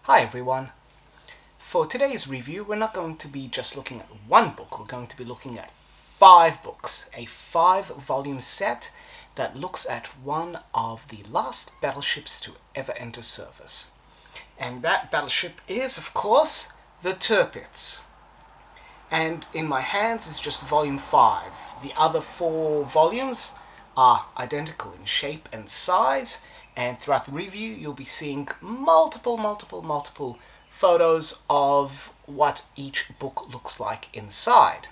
Hi everyone. For today's review, we're not going to be just looking at one book, we're going to be looking at 5 books, a 5-volume set that looks at one of the last battleships to ever enter service. And that battleship is, of course, the Tirpitz. And in my hands is just volume 5. The other 4 volumes are identical in shape and size, and throughout the review you'll be seeing multiple photos of what each book looks like inside.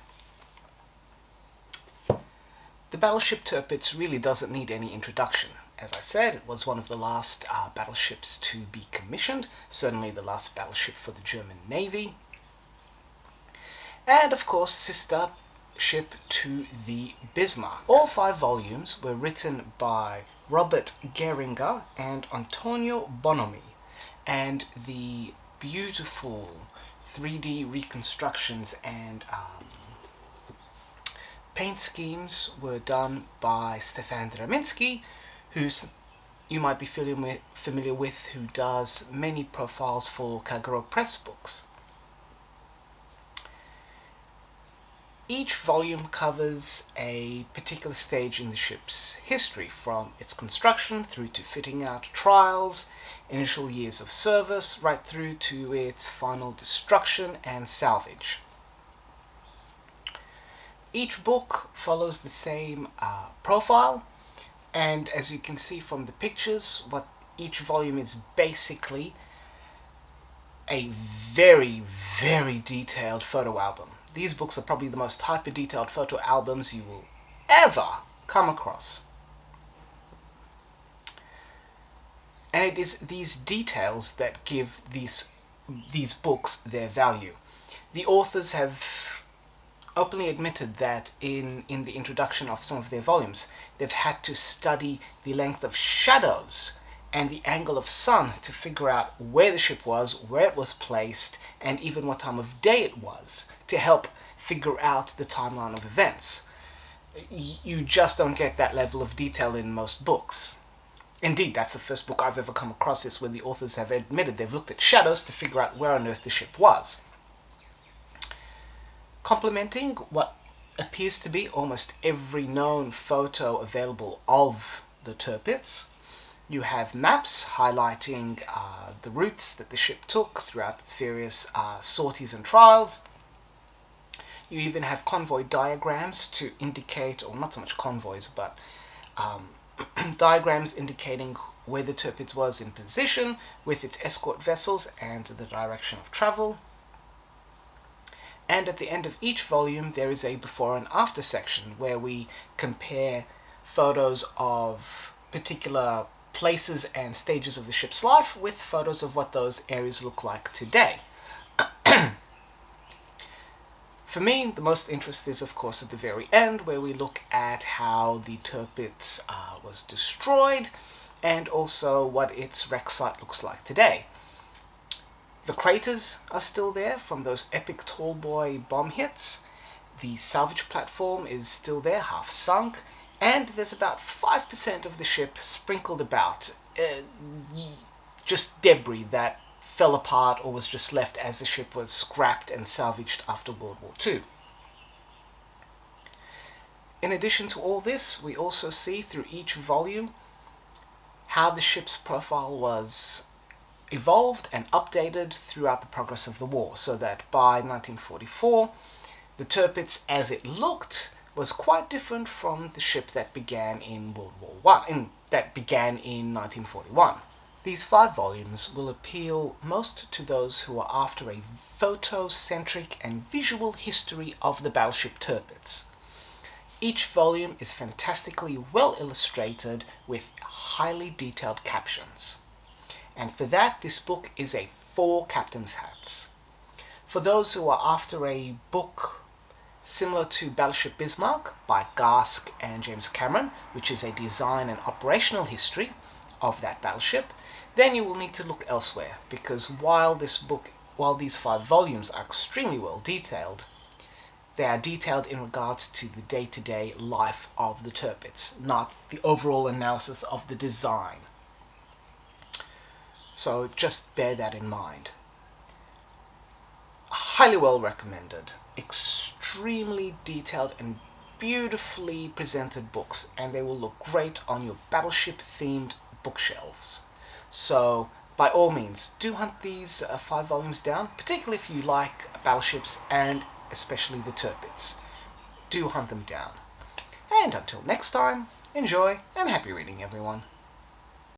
The Battleship Tirpitz really doesn't need any introduction. As I said, it was one of the last battleships to be commissioned, certainly the last battleship for the German Navy, and of course sister ship to the Bismarck. All 5 volumes were written by Robert Geringer and Antonio Bonomi, and the beautiful 3D reconstructions and paint schemes were done by Stefan Draminski, who you might be familiar with, who does many profiles for Kagero Press books. Each volume covers a particular stage in the ship's history, from its construction through to fitting out, trials, initial years of service, right through to its final destruction and salvage. Each book follows the same profile, and as you can see from the pictures, what each volume is basically a very detailed photo album. These books are probably the most hyper-detailed photo albums you will ever come across. And it is these details that give these books their value. The authors have openly admitted that in the introduction of some of their volumes, they've had to study the length of shadows and the angle of sun to figure out where the ship was, where it was placed, and even what time of day it was, to help figure out the timeline of events. You just don't get that level of detail in most books. Indeed, that's the first book I've ever come across this where the authors have admitted they've looked at shadows to figure out where on earth the ship was. Complementing what appears to be almost every known photo available of the Tirpitz, you have maps highlighting the routes that the ship took throughout its various sorties and trials. You even have convoy diagrams to indicate, or not so much convoys, but diagrams indicating where the Tirpitz was in position with its escort vessels and the direction of travel. And at the end of each volume there is a before and after section where we compare photos of particular places and stages of the ship's life with photos of what those areas look like today. For me, the most interest is of course at the very end, where we look at how the Tirpitz was destroyed and also what its wreck site looks like today. The craters are still there from those epic tallboy bomb hits. The salvage platform is still there, half sunk, and there's about 5% of the ship sprinkled about, just debris that fell apart or was just left as the ship was scrapped and salvaged after World War II. In addition to all this, we also see through each volume how the ship's profile was evolved and updated throughout the progress of the war, so that by 1944 the Tirpitz as it looked was quite different from the ship that began in World War I, that began in 1941. These 5 volumes will appeal most to those who are after a photocentric and visual history of the Battleship Tirpitz. Each volume is fantastically well illustrated with highly detailed captions. And for that, this book is a 4 captain's hats. For those who are after a book similar to Battleship Bismarck by Gask and James Cameron, which is a design and operational history of that battleship, then you will need to look elsewhere, because while these 5 volumes are extremely well detailed, they are detailed in regards to the day-to-day life of the Tirpitz, not the overall analysis of the design. So just bear that in mind. Highly well recommended. Extremely detailed and beautifully presented books, and they will look great on your battleship themed bookshelves. So by all means, do hunt these 5 volumes down, particularly if you like battleships and especially the Tirpitz. Do hunt them down. And until next time, enjoy and happy reading, everyone.